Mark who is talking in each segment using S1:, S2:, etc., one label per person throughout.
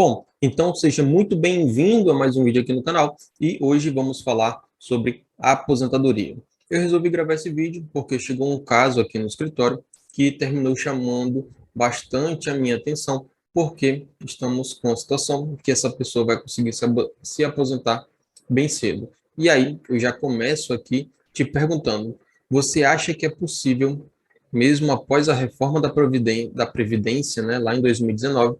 S1: Bom, então seja muito bem-vindo a mais um vídeo aqui no canal e hoje vamos falar sobre a aposentadoria. Eu resolvi gravar esse vídeo porque chegou um caso aqui no escritório que terminou chamando bastante a minha atenção, porque estamos com a situação que essa pessoa vai conseguir se aposentar bem cedo. E aí eu já começo aqui te perguntando, você acha que é possível, mesmo após a reforma da Previdência, né, lá em 2019,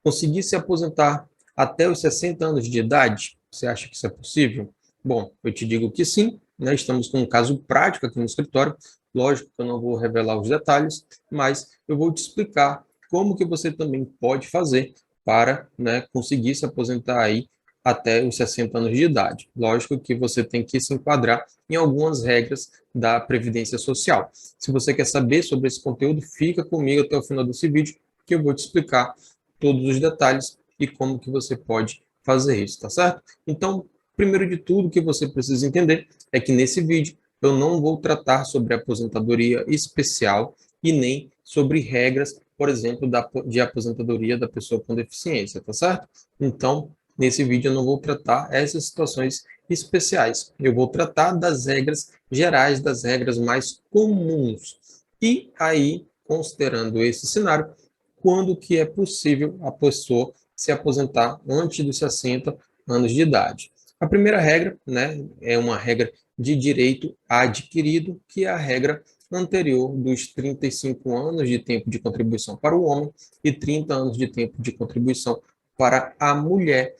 S1: conseguir se aposentar até os 60 anos de idade? Você acha que isso é possível? Bom, eu te digo que sim, né? Estamos com um caso prático aqui no escritório. Lógico que eu não vou revelar os detalhes, mas eu vou te explicar como que você também pode fazer para, né, conseguir se aposentar aí até os 60 anos de idade. Lógico que você tem que se enquadrar em algumas regras da Previdência Social. Se você quer saber sobre esse conteúdo, fica comigo até o final desse vídeo, que eu vou te explicar todos os detalhes e como que você pode fazer isso, tá certo? Então, primeiro de tudo, o que você precisa entender é que nesse vídeo eu não vou tratar sobre aposentadoria especial e nem sobre regras, por exemplo, de aposentadoria da pessoa com deficiência, tá certo? Então, nesse vídeo eu não vou tratar essas situações especiais. Eu vou tratar das regras gerais, das regras mais comuns. E aí, considerando esse cenário, quando que é possível a pessoa se aposentar antes dos 60 anos de idade. A primeira regra, né, é uma regra de direito adquirido, que é a regra anterior dos 35 anos de tempo de contribuição para o homem e 30 anos de tempo de contribuição para a mulher,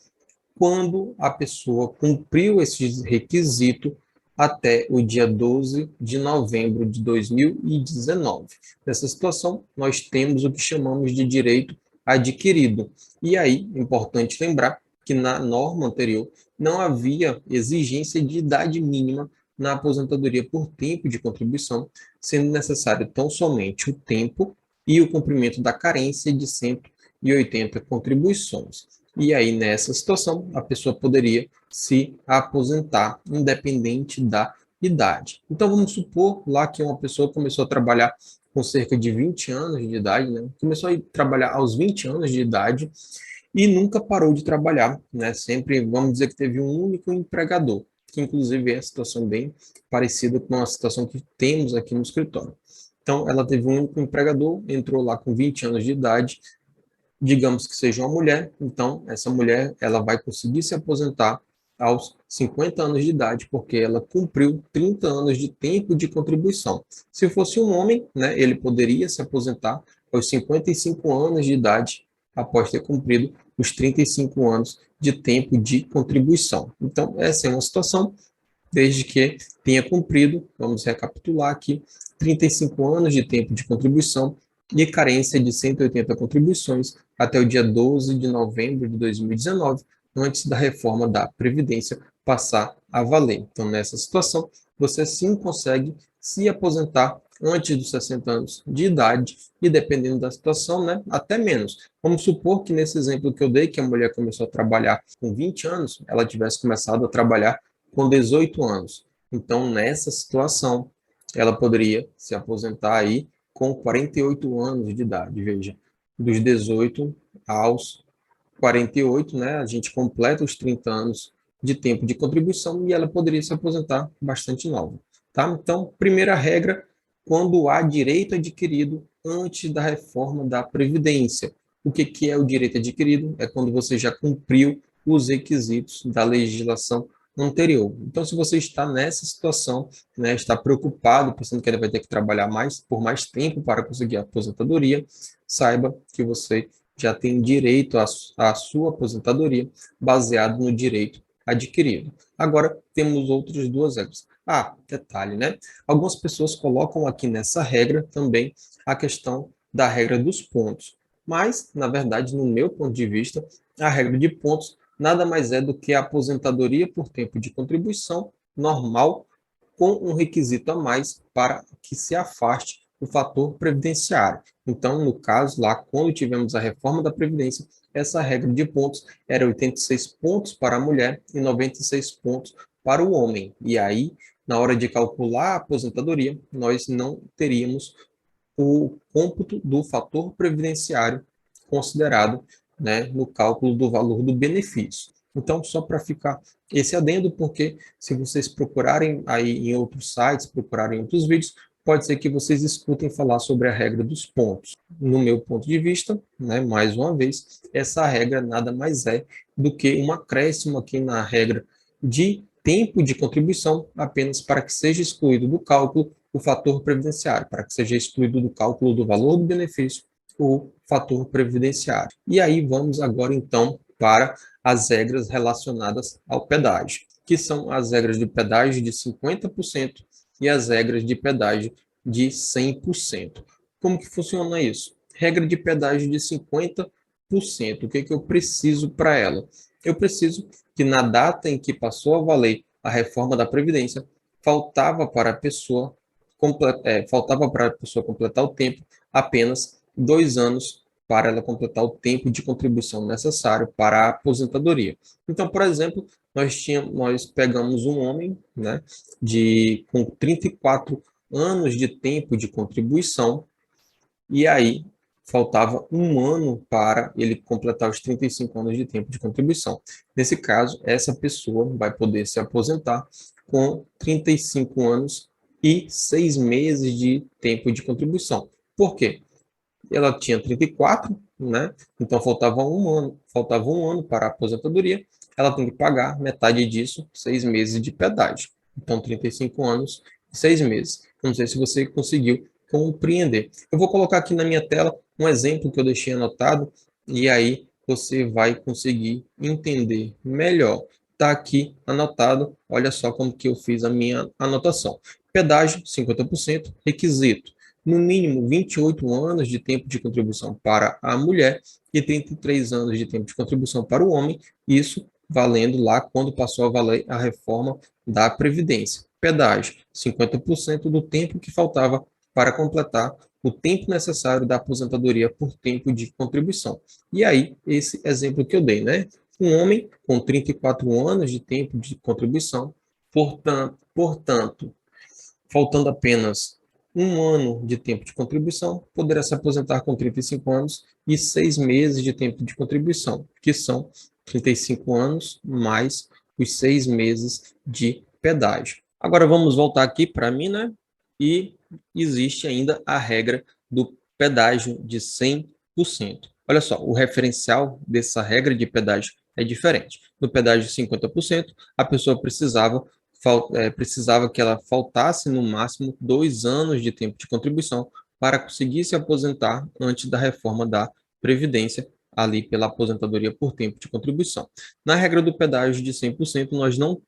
S1: quando a pessoa cumpriu esse requisito até o dia 12 de novembro de 2019. Nessa situação, nós temos o que chamamos de direito adquirido. E aí, é importante lembrar que na norma anterior não havia exigência de idade mínima na aposentadoria por tempo de contribuição, sendo necessário tão somente o tempo e o cumprimento da carência de 180 contribuições. E aí, nessa situação, a pessoa poderia se aposentar, independente da idade. Então, vamos supor lá que uma pessoa começou a trabalhar com cerca de 20 anos de idade, né? Começou a trabalhar aos 20 anos de idade e nunca parou de trabalhar, né? Sempre, vamos dizer que teve um único empregador, que inclusive é a situação bem parecida com a situação que temos aqui no escritório. Então, ela teve um único empregador, entrou lá com 20 anos de idade, digamos que seja uma mulher, então essa mulher ela vai conseguir se aposentar aos 50 anos de idade, porque ela cumpriu 30 anos de tempo de contribuição. Se fosse um homem, né, ele poderia se aposentar aos 55 anos de idade, após ter cumprido os 35 anos de tempo de contribuição. Então, essa é uma situação, desde que tenha cumprido, vamos recapitular aqui, 35 anos de tempo de contribuição e carência de 180 contribuições até o dia 12 de novembro de 2019, antes da reforma da Previdência passar a valer. Então, nessa situação, você sim consegue se aposentar antes dos 60 anos de idade e, dependendo da situação, né, até menos. Vamos supor que nesse exemplo que eu dei, que a mulher começou a trabalhar com 20 anos, ela tivesse começado a trabalhar com 18 anos. Então, nessa situação, ela poderia se aposentar aí com 48 anos de idade, veja, dos 18 aos 48, né, a gente completa os 30 anos de tempo de contribuição e ela poderia se aposentar bastante nova, tá? Então, primeira regra, quando há direito adquirido antes da reforma da Previdência. O que é o direito adquirido? É quando você já cumpriu os requisitos da legislação anterior. Então, se você está nessa situação, né, está preocupado, pensando que ele vai ter que trabalhar por mais tempo para conseguir a aposentadoria, saiba que você já tem direito à sua aposentadoria baseado no direito adquirido. Agora, temos outras duas regras. Ah, detalhe, né? Algumas pessoas colocam aqui nessa regra também a questão da regra dos pontos. Mas, na verdade, no meu ponto de vista, a regra de pontos nada mais é do que a aposentadoria por tempo de contribuição normal com um requisito a mais para que se afaste o fator previdenciário. Então, no caso lá, quando tivemos a reforma da Previdência, essa regra de pontos era 86 pontos para a mulher e 96 pontos para o homem. E aí, na hora de calcular a aposentadoria, nós não teríamos o cômputo do fator previdenciário considerado né, no cálculo do valor do benefício. Então, só para ficar esse adendo, porque se vocês procurarem aí em outros sites, procurarem em outros vídeos, pode ser que vocês escutem falar sobre a regra dos pontos. No meu ponto de vista, né, mais uma vez, essa regra nada mais é do que um acréscimo aqui na regra de tempo de contribuição, apenas para que seja excluído do cálculo o fator previdenciário, para que seja excluído do cálculo do valor do benefício o fator previdenciário. E aí vamos agora, então, para as regras relacionadas ao pedágio, que são as regras de pedágio de 50% e as regras de pedágio de 100%. Como que funciona isso? Regra de pedágio de 50%. O que eu preciso para ela? Eu preciso que na data em que passou a valer a reforma da Previdência, faltava para a pessoa completar o tempo apenas 2 anos para ela completar o tempo de contribuição necessário para a aposentadoria. Então, por exemplo, nós pegamos um homem, né, com 34 anos de tempo de contribuição, e aí faltava um ano para ele completar os 35 anos de tempo de contribuição. Nesse caso, essa pessoa vai poder se aposentar com 35 anos e 6 meses de tempo de contribuição. Por quê? Ela tinha 34, né? Então faltava um ano para a aposentadoria. Ela tem que pagar metade disso, 6 meses de pedágio. Então, 35 anos e 6 meses. Não sei se você conseguiu compreender. Eu vou colocar aqui na minha tela um exemplo que eu deixei anotado, e aí você vai conseguir entender melhor. Está aqui anotado, olha só como que eu fiz a minha anotação. Pedágio, 50%, requisito no mínimo 28 anos de tempo de contribuição para a mulher e 33 anos de tempo de contribuição para o homem, isso valendo lá quando passou a valer a reforma da Previdência. Pedágio, 50% do tempo que faltava para completar o tempo necessário da aposentadoria por tempo de contribuição. E aí, esse exemplo que eu dei, né? Um homem com 34 anos de tempo de contribuição, portanto faltando apenas um ano de tempo de contribuição, poderá se aposentar com 35 anos e 6 meses de tempo de contribuição, que são 35 anos mais os 6 meses de pedágio. Agora vamos voltar aqui para mim, né? E existe ainda a regra do pedágio de 100%. Olha só, o referencial dessa regra de pedágio é diferente. No pedágio de 50%, a pessoa precisava que ela faltasse no máximo 2 anos de tempo de contribuição para conseguir se aposentar antes da reforma da Previdência, ali pela aposentadoria por tempo de contribuição. Na regra do pedágio de 100%, nós não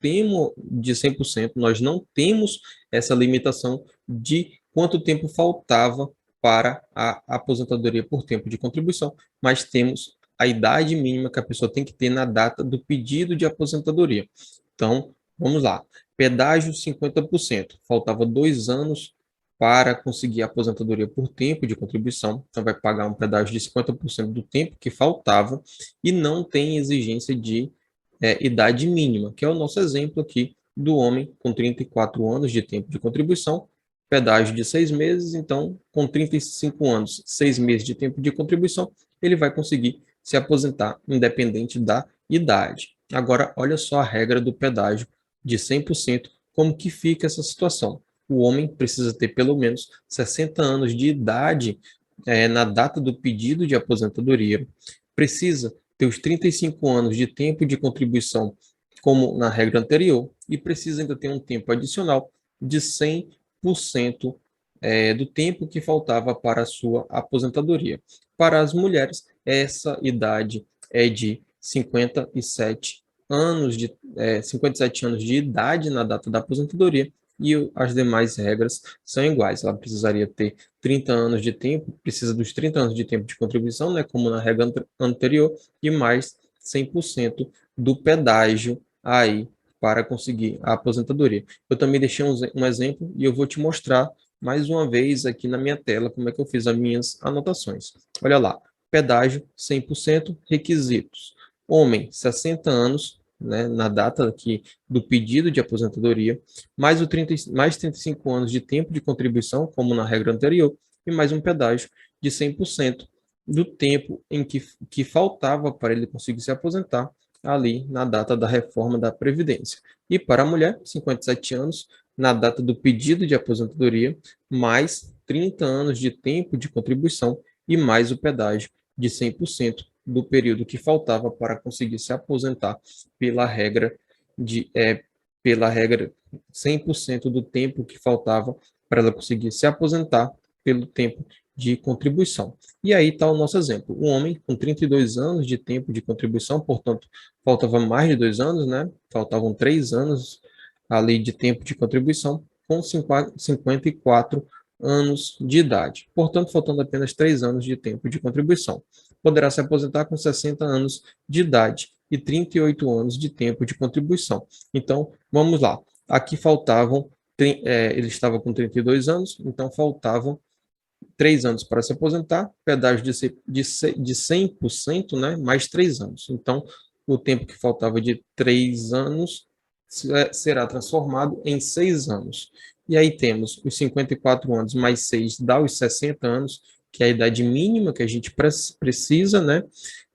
S1: temos essa limitação de quanto tempo faltava para a aposentadoria por tempo de contribuição, mas temos a idade mínima que a pessoa tem que ter na data do pedido de aposentadoria. Então, vamos lá. Pedágio 50%. Faltava 2 anos para conseguir a aposentadoria por tempo de contribuição. Então, vai pagar um pedágio de 50% do tempo que faltava e não tem exigência de idade mínima, que é o nosso exemplo aqui do homem com 34 anos de tempo de contribuição, pedágio de 6 meses. Então, com 35 anos, 6 meses de tempo de contribuição, ele vai conseguir se aposentar independente da idade. Agora, olha só a regra do pedágio de 100%, como que fica essa situação. O homem precisa ter pelo menos 60 anos de idade na data do pedido de aposentadoria, precisa ter os 35 anos de tempo de contribuição, como na regra anterior, e precisa ainda ter um tempo adicional de 100% do tempo que faltava para a sua aposentadoria. Para as mulheres, essa idade é de 57 57 anos de idade na data da aposentadoria, e as demais regras são iguais. Ela precisaria ter 30 anos de tempo, precisa dos 30 anos de tempo de contribuição, né, como na regra anterior, e mais 100% do pedágio aí para conseguir a aposentadoria. Eu também deixei um exemplo e eu vou te mostrar mais uma vez aqui na minha tela como é que eu fiz as minhas anotações. Olha lá, pedágio 100%, requisitos. Homem, 60 anos, né, na data aqui do pedido de aposentadoria, mais 35 anos de tempo de contribuição, como na regra anterior, e mais um pedágio de 100%. do tempo em que faltava para ele conseguir se aposentar ali na data da reforma da Previdência. E para a mulher, 57 anos, na data do pedido de aposentadoria, mais 30 anos de tempo de contribuição e mais o pedágio de 100% do período que faltava para conseguir se aposentar pela regra de pela regra 100% do tempo que faltava para ela conseguir se aposentar pelo tempo de contribuição. E aí está o nosso exemplo. Um homem com 32 anos de tempo de contribuição, portanto, faltava mais de 2 anos, né? Faltavam 3 anos ali de tempo de contribuição, com 54 anos de idade. Portanto, faltando apenas 3 anos de tempo de contribuição. Poderá se aposentar com 60 anos de idade e 38 anos de tempo de contribuição. Então, vamos lá. Aqui faltavam, ele estava com 32 anos, então faltavam 3 anos para se aposentar, pedágio de 100%, né, mais 3 anos. Então, o tempo que faltava de 3 anos será transformado em 6 anos. E aí temos os 54 anos mais 6 dá os 60 anos, que é a idade mínima que a gente precisa, né?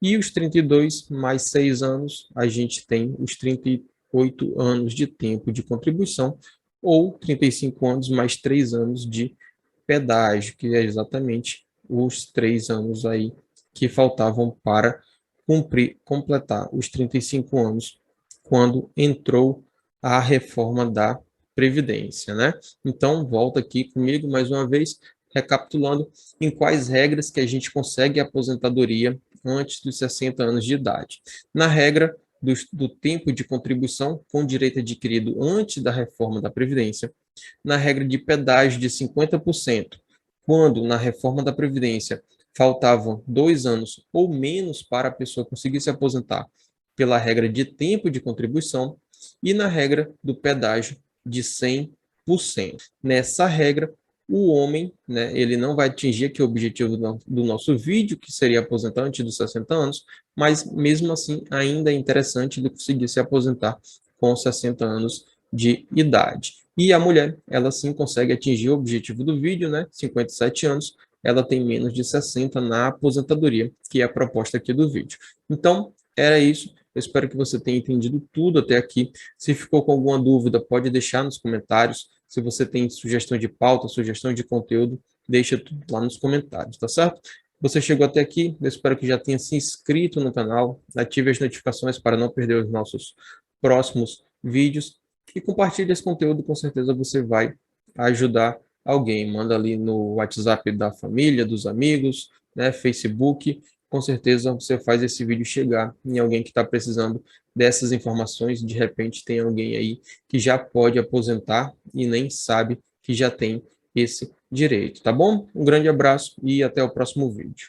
S1: E os 32 mais 6 anos, a gente tem os 38 anos de tempo de contribuição, ou 35 anos mais 3 anos de pedágio, que é exatamente os 3 anos aí que faltavam para completar os 35 anos quando entrou a reforma da Previdência, né? Então, volta aqui comigo mais uma vez, recapitulando em quais regras que a gente consegue a aposentadoria antes dos 60 anos de idade. Na regra do tempo de contribuição com direito adquirido antes da reforma da Previdência, na regra de pedágio de 50%, quando na reforma da Previdência faltavam 2 anos ou menos para a pessoa conseguir se aposentar pela regra de tempo de contribuição, e na regra do pedágio de 100%. Nessa regra, o homem, né, ele não vai atingir aqui o objetivo do nosso vídeo, que seria aposentar antes dos 60 anos, mas mesmo assim ainda é interessante ele conseguir se aposentar com 60 anos de idade. E a mulher, ela sim consegue atingir o objetivo do vídeo, né? 57 anos, ela tem menos de 60 na aposentadoria, que é a proposta aqui do vídeo. Então, era isso. Eu espero que você tenha entendido tudo até aqui. Se ficou com alguma dúvida, pode deixar nos comentários. Se você tem sugestão de pauta, sugestão de conteúdo, deixa tudo lá nos comentários, tá certo? Você chegou até aqui, eu espero que já tenha se inscrito no canal, ative as notificações para não perder os nossos próximos vídeos e compartilhe esse conteúdo, com certeza você vai ajudar alguém. Manda ali no WhatsApp da família, dos amigos, né, Facebook, com certeza você faz esse vídeo chegar em alguém que está precisando dessas informações. De repente tem alguém aí que já pode aposentar e nem sabe que já tem esse direito, tá bom? Um grande abraço e até o próximo vídeo.